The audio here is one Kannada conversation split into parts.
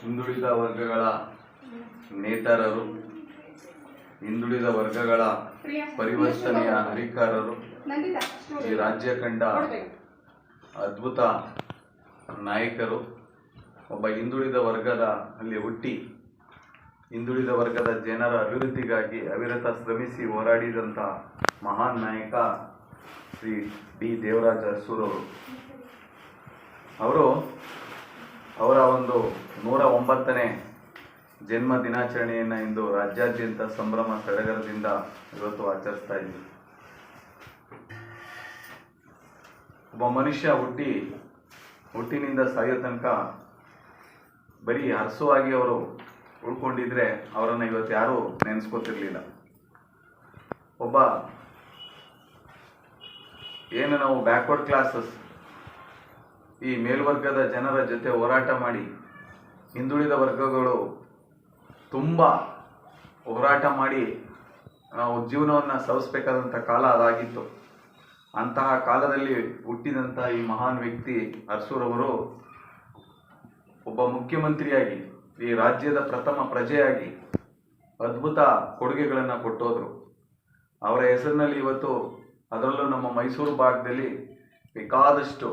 ಹಿಂದುಳಿದ ವರ್ಗಗಳ ನೇತಾರರು, ಹಿಂದುಳಿದ ವರ್ಗಗಳ ಪರಿವರ್ತನೆಯ ಹರಿಕಾರರು, ಈ ರಾಜ್ಯ ಕಂಡ ಅದ್ಭುತ ನಾಯಕರು, ಒಬ್ಬ ಹಿಂದುಳಿದ ವರ್ಗದ ಅಲ್ಲಿ ಹುಟ್ಟಿ ಹಿಂದುಳಿದ ವರ್ಗದ ಜನರ ಅಭಿವೃದ್ಧಿಗಾಗಿ ಅವಿರತ ಶ್ರಮಿಸಿ ಹೋರಾಡಿದಂಥ ಮಹಾನ್ ನಾಯಕ ಶ್ರೀ ಡಿ ದೇವರಾಜ ಅರಸೂರವರು. ಅವರ ಒಂದು 109ನೇ ಜನ್ಮ ದಿನಾಚರಣೆಯನ್ನು ಇಂದು ರಾಜ್ಯಾದ್ಯಂತ ಸಂಭ್ರಮ ಸಡಗರದಿಂದ ಇವತ್ತು ಆಚರಿಸ್ತಾ ಇದ್ದೀವಿ. ಒಬ್ಬ ಮನುಷ್ಯ ಹುಟ್ಟಿನಿಂದ ಸಾಯೋ ತನಕ ಬರೀ ಹರಸುವಾಗಿ ಅವರು ಉಳ್ಕೊಂಡಿದ್ರೆ ಅವರನ್ನು ಇವತ್ತು ಯಾರೂ ನೆನೆಸ್ಕೋತಿರ್ಲಿಲ್ಲ. ಏನು ನಾವು ಬ್ಯಾಕ್ವರ್ಡ್ ಕ್ಲಾಸಸ್, ಈ ಮೇಲ್ವರ್ಗದ ಜನರ ಜೊತೆ ಹೋರಾಟ ಮಾಡಿ ಹಿಂದುಳಿದ ವರ್ಗಗಳು ತುಂಬ ಹೋರಾಟ ಮಾಡಿ ನಾವು ಜೀವನವನ್ನು ಸವಿಸಬೇಕಾದಂಥ ಕಾಲ ಅದಾಗಿತ್ತು. ಅಂತಹ ಕಾಲದಲ್ಲಿ ಹುಟ್ಟಿದಂಥ ಈ ಮಹಾನ್ ವ್ಯಕ್ತಿ ಅರಸೂರವರು ಒಬ್ಬ ಮುಖ್ಯಮಂತ್ರಿಯಾಗಿ, ಈ ರಾಜ್ಯದ ಪ್ರಥಮ ಪ್ರಜೆಯಾಗಿ ಅದ್ಭುತ ಕೊಡುಗೆಗಳನ್ನು ಕೊಟ್ಟೋದ್ರು. ಅವರ ಹೆಸರಿನಲ್ಲಿ ಇವತ್ತು, ಅದರಲ್ಲೂ ನಮ್ಮ ಮೈಸೂರು ಭಾಗದಲ್ಲಿ ಬೇಕಾದಷ್ಟು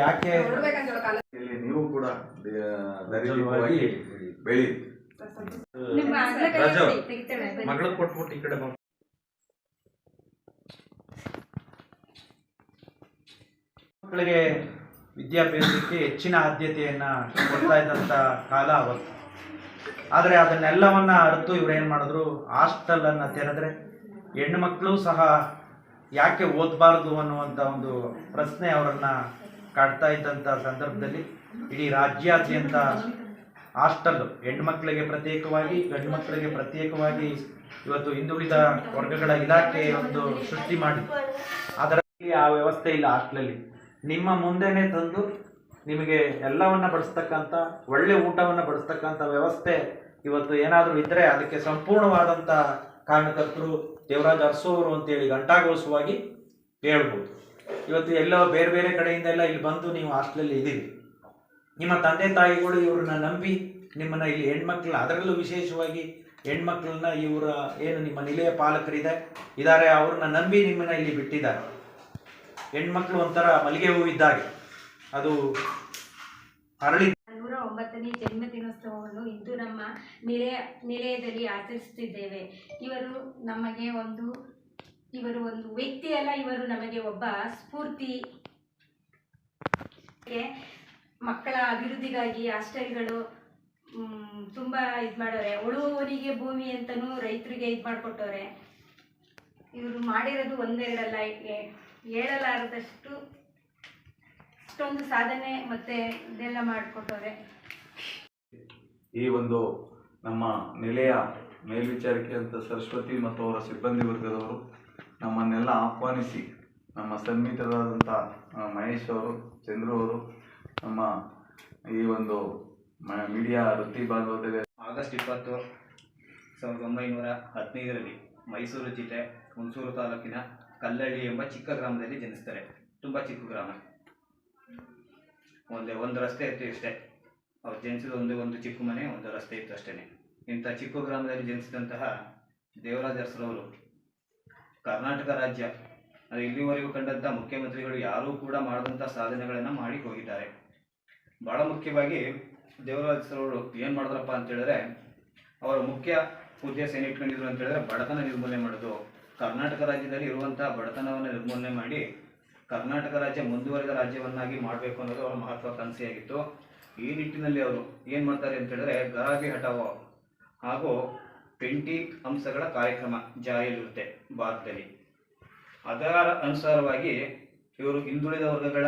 ಯಾಕೆ ಇಲ್ಲಿ ನೀವು ಕೂಡ ದರಿದ್ರವಾಗಿ ಬೆಳಿ ಮಗಳು ಕೊಟ್ಬಿಟ್ಟು ಈ ಕಡೆ ಮಕ್ಕಳಿಗೆ ವಿದ್ಯಾಭ್ಯಾಸಕ್ಕೆ ಹೆಚ್ಚಿನ ಆದ್ಯತೆಯನ್ನು ಕೊಡ್ತಾ ಇದ್ದಂಥ ಕಾಲ ಅವತ್ತು. ಆದರೆ ಅದನ್ನೆಲ್ಲವನ್ನ ಅರಿತು ಇವ್ರು ಏನು ಮಾಡಿದ್ರು, ಹಾಸ್ಟೆಲನ್ನು ತೆರೆದ್ರೆ ಹೆಣ್ಣು ಮಕ್ಕಳು ಸಹ ಯಾಕೆ ಓದಬಾರ್ದು ಅನ್ನುವಂಥ ಒಂದು ಪ್ರಶ್ನೆ ಅವರನ್ನು ಕಾಡ್ತಾ ಇದ್ದಂಥ ಸಂದರ್ಭದಲ್ಲಿ ಇಡೀ ರಾಜ್ಯಾದ್ಯಂತ ಹಾಸ್ಟೆಲ್ ಹೆಣ್ಮಕ್ಳಿಗೆ ಪ್ರತ್ಯೇಕವಾಗಿ ಗಂಡು ಮಕ್ಕಳಿಗೆ ಪ್ರತ್ಯೇಕವಾಗಿ ಇವತ್ತು ಹಿಂದುಳಿದ ವರ್ಗಗಳ ಇಲಾಖೆ ಒಂದು ಸೃಷ್ಟಿ ಮಾಡಿ ಅದರಲ್ಲಿ ಆ ವ್ಯವಸ್ಥೆ ಇಲ್ಲ. ಹಾಸ್ಟೆಲಲ್ಲಿ ನಿಮ್ಮ ಮುಂದೆನೇ ತಂದು ನಿಮಗೆ ಎಲ್ಲವನ್ನ ಬಡಿಸ್ತಕ್ಕಂಥ ಒಳ್ಳೆ ಊಟವನ್ನು ಬಡಿಸ್ತಕ್ಕಂಥ ವ್ಯವಸ್ಥೆ ಇವತ್ತು ಏನಾದರೂ ಇದ್ದರೆ ಅದಕ್ಕೆ ಸಂಪೂರ್ಣವಾದಂಥ ಕಾರಣಕರ್ತರು ದೇವರಾಜ್ ಅರಸು ಅವರು ಅಂತೇಳಿ ಘಂಟಾಘೋಷವಾಗಿ ಹೇಳ್ಬೋದು. ಇವತ್ತು ಎಲ್ಲೋ ಬೇರೆ ಬೇರೆ ಕಡೆಯಿಂದ ಎಲ್ಲ ಇಲ್ಲಿ ಬಂದು ನೀವು ಹಾಸ್ಟೆಲಲ್ಲಿ ಇದ್ದೀರಿ. ನಿಮ್ಮ ತಂದೆ ತಾಯಿಗಳು ಇವ್ರನ್ನ ನಂಬಿ ನಿಮ್ಮನ್ನು ಇಲ್ಲಿ ಹೆಣ್ಮಕ್ಳನ್ನ, ಅದರಲ್ಲೂ ವಿಶೇಷವಾಗಿ ಹೆಣ್ಮಕ್ಳನ್ನ ಇವರ ಏನು ನಿಮ್ಮ ನಿಲಯ ಇದ್ದಾರೆ ಅವ್ರನ್ನ ನಂಬಿ ನಿಮ್ಮನ್ನ ಇಲ್ಲಿ ಬಿಟ್ಟಿದ್ದಾರೆ. ಹೆಣ್ಮಕ್ಳು ಒಂಥರ ಮಲ್ಲಿಗೆ ಹೂವಿದ್ದಾಗೆ ಅದು ಅರಳಿ 109ನೇ ಜನ್ಮದಿನೋತ್ಸವವನ್ನು ಇಂದು ನಮ್ಮ ನಿಲಯದಲ್ಲಿ ಆಚರಿಸುತ್ತಿದ್ದೇವೆ. ಇವರು ಒಂದು ವ್ಯಕ್ತಿ ಅಲ್ಲ, ಇವರು ನಮಗೆ ಒಬ್ಬ ಸ್ಫೂರ್ತಿ. ಮಕ್ಕಳ ಅಭಿವೃದ್ಧಿಗಾಗಿ ಹಾಸ್ಟೆಲ್ಗಳು ತುಂಬ ಇದು ಮಾಡೋರೆ. ಉಳುವವನಿಗೆ ಭೂಮಿ ಅಂತಲೂ ರೈತರಿಗೆ ಇದು ಮಾಡಿಕೊಟ್ಟವ್ರೆ. ಇವರು ಮಾಡಿರೋದು ಒಂದೆರಡಲ್ಲ, ಹೇಳಲಾರದಷ್ಟು ಅಷ್ಟೊಂದು ಸಾಧನೆ ಮತ್ತೆ ಇದೆಲ್ಲ ಮಾಡಿಕೊಟ್ಟವ್ರೆ. ಈ ಒಂದು ನಮ್ಮ ನಿಲಯ ಮೇಲ್ವಿಚಾರಕಿ ಅಂತ ಸರಸ್ವತಿ ಮತ್ತು ಅವರ ಸಿಬ್ಬಂದಿ ವರ್ಗದವರು ನಮ್ಮನ್ನೆಲ್ಲ ಆಹ್ವಾನಿಸಿ ನಮ್ಮ ಸನ್ಮಿತರಾದಂಥ ಮಹೇಶ್ ಅವರು, ಚಂದ್ರು ಅವರು, ನಮ್ಮ ಈ ಒಂದು ಮೀಡಿಯಾ ವೃತ್ತಿ ಭಾಗವತರಿಗೆ ಆಗಸ್ಟ್ 20, 1915ರಲ್ಲಿ ಮೈಸೂರು ಜಿಲ್ಲೆ ಹುಣಸೂರು ತಾಲೂಕಿನ ಕಲ್ಲಳ್ಳಿ ಎಂಬ ಚಿಕ್ಕ ಗ್ರಾಮದಲ್ಲಿ ಜನಿಸ್ತಾರೆ. ತುಂಬ ಚಿಕ್ಕ ಗ್ರಾಮ, ಒಂದು ರಸ್ತೆ ಇತ್ತು ಇಷ್ಟೇ. ಅವ್ರು ಜನಿಸಿದ ಒಂದು ಚಿಕ್ಕ ಮನೆ, ಒಂದು ರಸ್ತೆ ಇತ್ತು ಅಷ್ಟೇ. ಇಂಥ ಚಿಕ್ಕ ಗ್ರಾಮದಲ್ಲಿ ಜನಿಸಿದಂತಹ ದೇವರಾಜ್ ಅರಸರವರು ಕರ್ನಾಟಕ ರಾಜ್ಯ ಇಲ್ಲಿವರೆಗೂ ಕಂಡಂಥ ಮುಖ್ಯಮಂತ್ರಿಗಳು ಯಾರೂ ಕೂಡ ಮಾಡಿದಂಥ ಸಾಧನೆಗಳನ್ನು ಮಾಡಿ ಹೋಗಿದ್ದಾರೆ. ಭಾಳ ಮುಖ್ಯವಾಗಿ ದೇವರಾಜ್ ಅರಸರವರು ಏನು ಮಾಡಿದ್ರಪ್ಪ ಅಂತ ಹೇಳಿದ್ರೆ, ಅವರ ಮುಖ್ಯ ಉದ್ದೇಶ ಏನು ಇಟ್ಕೊಂಡಿದ್ರು ಅಂತ ಹೇಳಿದ್ರೆ ಬಡತನ ನಿರ್ಮೂಲನೆ ಮಾಡೋದು. ಕರ್ನಾಟಕ ರಾಜ್ಯದಲ್ಲಿ ಇರುವಂಥ ಬಡತನವನ್ನು ನಿರ್ಮೂಲನೆ ಮಾಡಿ ಕರ್ನಾಟಕ ರಾಜ್ಯ ಮುಂದುವರೆದ ರಾಜ್ಯವನ್ನಾಗಿ ಮಾಡಬೇಕು ಅನ್ನೋದು ಅವರ ಮಹತ್ವಾಕಾಂಕ್ಷೆಯಾಗಿತ್ತು. ಈ ನಿಟ್ಟಿನಲ್ಲಿ ಅವರು ಏನು ಮಾಡ್ತಾರೆ ಅಂತ ಹೇಳಿದ್ರೆ, ಗರಾಬಿ ಹಟಾವೋ ಹಾಗೂ 20 ಅಂಶಗಳ ಕಾರ್ಯಕ್ರಮ ಜಾರಿಯಲ್ಲಿರುತ್ತೆ ಭಾರತದಲ್ಲಿ. ಅದರ ಅನುಸಾರವಾಗಿ ಇವರು ಹಿಂದುಳಿದ ವರ್ಗಗಳ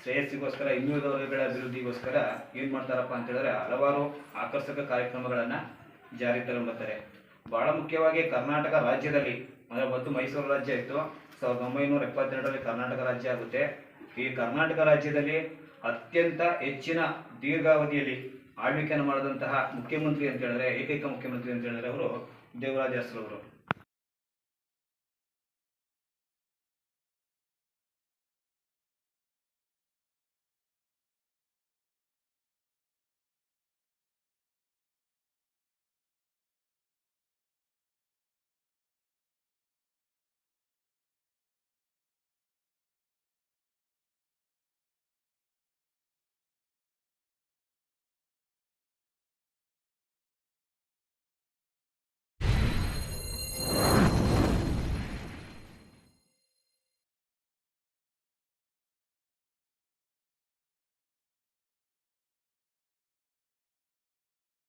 ಶ್ರೇಯಸ್ಸಿಗೋಸ್ಕರ, ಹಿಂದುಳಿದ ವರ್ಗಗಳ ಅಭಿವೃದ್ಧಿಗೋಸ್ಕರ ಏನು ಮಾಡ್ತಾರಪ್ಪ ಅಂತ ಹೇಳಿದ್ರೆ ಹಲವಾರು ಆಕರ್ಷಕ ಕಾರ್ಯಕ್ರಮಗಳನ್ನು ಜಾರಿಗೆ ತಗೊಂಡ್ಬರ್ತಾರೆ. ಭಾಳ ಮುಖ್ಯವಾಗಿ ಕರ್ನಾಟಕ ರಾಜ್ಯದಲ್ಲಿ ಅಂದರೆ ಮತ್ತು ಮೈಸೂರು ರಾಜ್ಯ ಇತ್ತು. 1972ರಲ್ಲಿ ಕರ್ನಾಟಕ ರಾಜ್ಯ ಆಗುತ್ತೆ. ಈ ಕರ್ನಾಟಕ ರಾಜ್ಯದಲ್ಲಿ ಅತ್ಯಂತ ಹೆಚ್ಚಿನ ದೀರ್ಘಾವಧಿಯಲ್ಲಿ ಆಳ್ವಿಕೆಯನ್ನು ಮಾಡಿದಂತಹ ಮುಖ್ಯಮಂತ್ರಿ ಅಂತ ಹೇಳಿದ್ರೆ, ಏಕೈಕ ಮುಖ್ಯಮಂತ್ರಿ ಅಂತ ಹೇಳಿದ್ರೆ ಅವರು ದೇವರಾಜ ಅರಸರವರು.